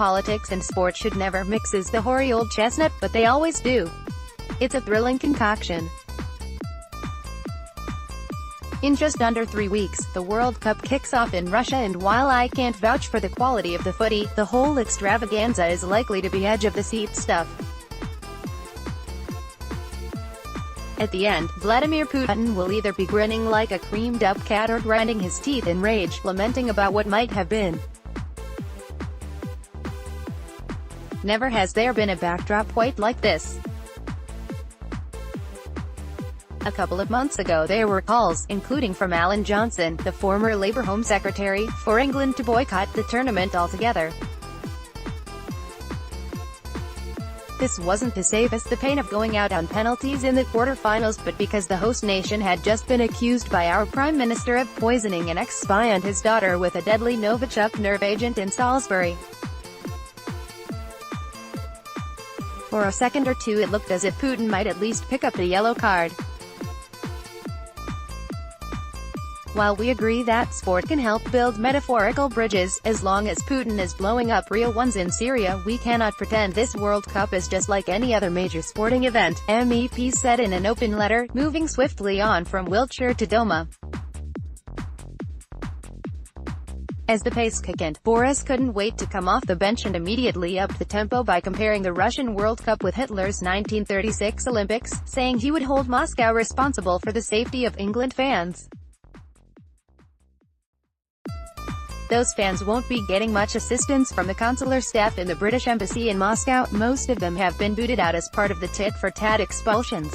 politics and sport should never mix is the hoary old chestnut, but they always do. It's a thrilling concoction. In just under 3 weeks, the World Cup kicks off in Russia, and while I can't vouch for the quality of the footy, the whole extravaganza is likely to be edge-of-the-seat stuff. At the end, Vladimir Putin will either be grinning like a creamed-up cat or grinding his teeth in rage, lamenting about what might have been. Never has there been a backdrop quite like this. A couple of months ago there were calls, including from Alan Johnson, the former Labour Home Secretary, for England to boycott the tournament altogether. This wasn't to save us the pain of going out on penalties in the quarter-finals, but because the host nation had just been accused by our Prime Minister of poisoning an ex-spy and his daughter with a deadly Novichok nerve agent in Salisbury. For a second or two it looked as if Putin might at least pick up the yellow card. While we agree that sport can help build metaphorical bridges, as long as Putin is blowing up real ones in Syria, we cannot pretend this World Cup is just like any other major sporting event, MEP said in an open letter, moving swiftly on from Wiltshire to Doma. As the pace quickened, Boris couldn't wait to come off the bench and immediately upped the tempo by comparing the Russian World Cup with Hitler's 1936 Olympics, saying he would hold Moscow responsible for the safety of England fans. Those fans won't be getting much assistance from the consular staff in the British Embassy in Moscow. Most of them have been booted out as part of the tit-for-tat expulsions.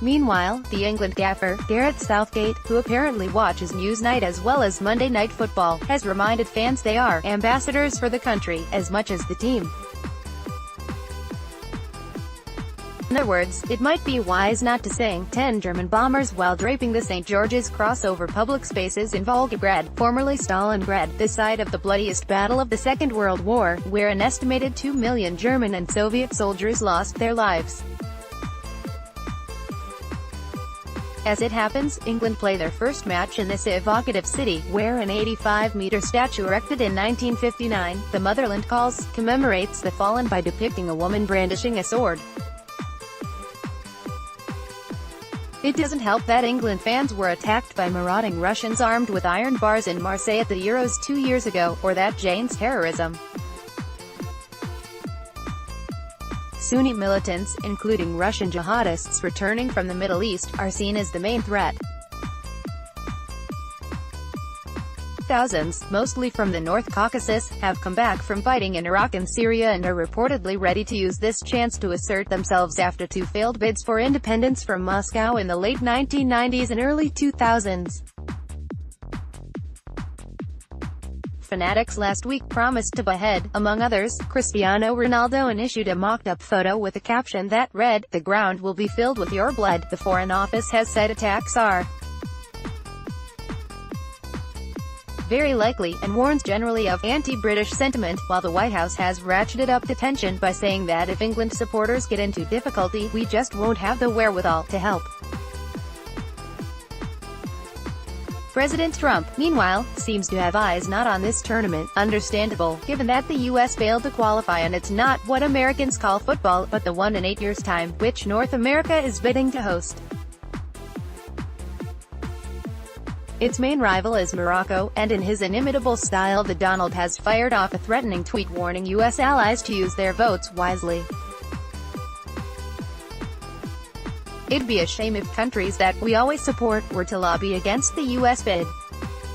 Meanwhile, the England gaffer, Gareth Southgate, who apparently watches Newsnight as well as Monday Night Football, has reminded fans they are ambassadors for the country, as much as the team. In other words, it might be wise not to sing 10 German bombers while draping the St. George's Cross over public spaces in Volgograd, formerly Stalingrad, the site of the bloodiest battle of the Second World War, where an estimated 2 million German and Soviet soldiers lost their lives. As it happens, England play their first match in this evocative city, where an 85-meter statue erected in 1959, the Motherland calls, commemorates the fallen by depicting a woman brandishing a sword. It doesn't help that England fans were attacked by marauding Russians armed with iron bars in Marseille at the Euros 2 years ago, or that Jane's terrorism. Sunni militants, including Russian jihadists returning from the Middle East, are seen as the main threat. Thousands, mostly from the North Caucasus, have come back from fighting in Iraq and Syria and are reportedly ready to use this chance to assert themselves after 2 failed bids for independence from Moscow in the late 1990s and early 2000s. Fanatics last week promised to behead, among others, Cristiano Ronaldo, and issued a mocked-up photo with a caption that read, "The ground will be filled with your blood." The Foreign Office has said attacks are very likely, and warns generally of anti-British sentiment, while the White House has ratcheted up the tension by saying that if England supporters get into difficulty, we just won't have the wherewithal to help. President Trump, meanwhile, seems to have eyes not on this tournament. Understandable, given that the U.S. failed to qualify and it's not what Americans call football, but the one in 8 years' time, which North America is bidding to host. Its main rival is Morocco, and in his inimitable style the Donald has fired off a threatening tweet warning U.S. allies to use their votes wisely. It'd be a shame if countries that we always support were to lobby against the U.S. bid.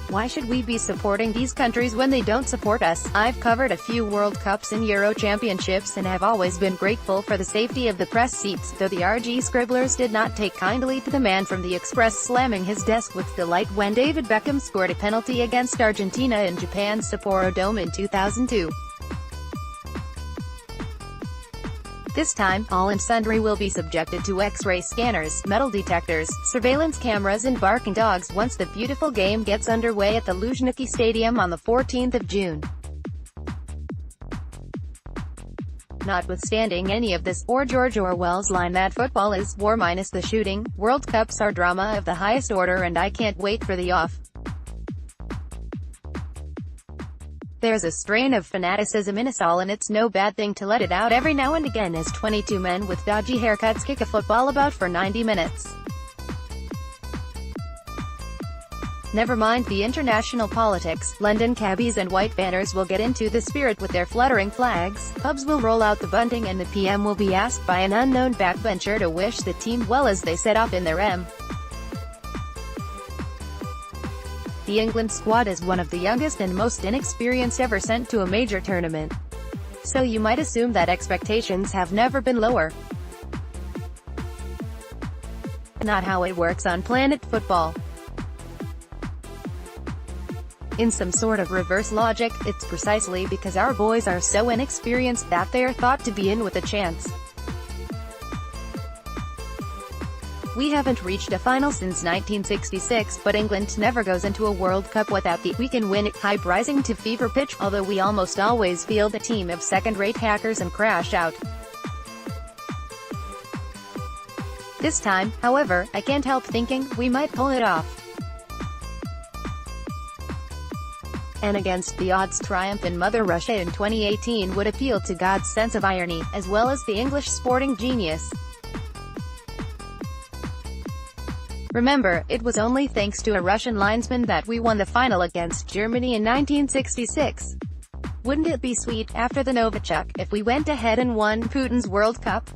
Why should we be supporting these countries when they don't support us? I've covered a few World Cups and Euro Championships and have always been grateful for the safety of the press seats, though the RG scribblers did not take kindly to the man from the Express slamming his desk with delight when David Beckham scored a penalty against Argentina in Japan's Sapporo Dome in 2002. This time, all and sundry will be subjected to X-ray scanners, metal detectors, surveillance cameras and barking dogs once the beautiful game gets underway at the Luzhniki Stadium on the 14th of June. Notwithstanding any of this, or George Orwell's line that football is war minus the shooting, World Cups are drama of the highest order, and I can't wait for the off. There's a strain of fanaticism in us all, and it's no bad thing to let it out every now and again as 22 men with dodgy haircuts kick a football about for 90 minutes. Never mind the international politics, London cabbies and white banners will get into the spirit with their fluttering flags, pubs will roll out the bunting, and the PM will be asked by an unknown backbencher to wish the team well as they set off in their M. The England squad is one of the youngest and most inexperienced ever sent to a major tournament. So you might assume that expectations have never been lower. Not how it works on Planet Football. In some sort of reverse logic, it's precisely because our boys are so inexperienced that they are thought to be in with a chance. We haven't reached a final since 1966, but England never goes into a World Cup without the "we can win it" hype rising to fever pitch, although we almost always field a team of second-rate hackers and crash out. This time, however, I can't help thinking we might pull it off. An against-the-odds triumph in Mother Russia in 2018 would appeal to God's sense of irony, as well as the English sporting genius. Remember, it was only thanks to a Russian linesman that we won the final against Germany in 1966. Wouldn't it be sweet, after the Novichok, if we went ahead and won Putin's World Cup?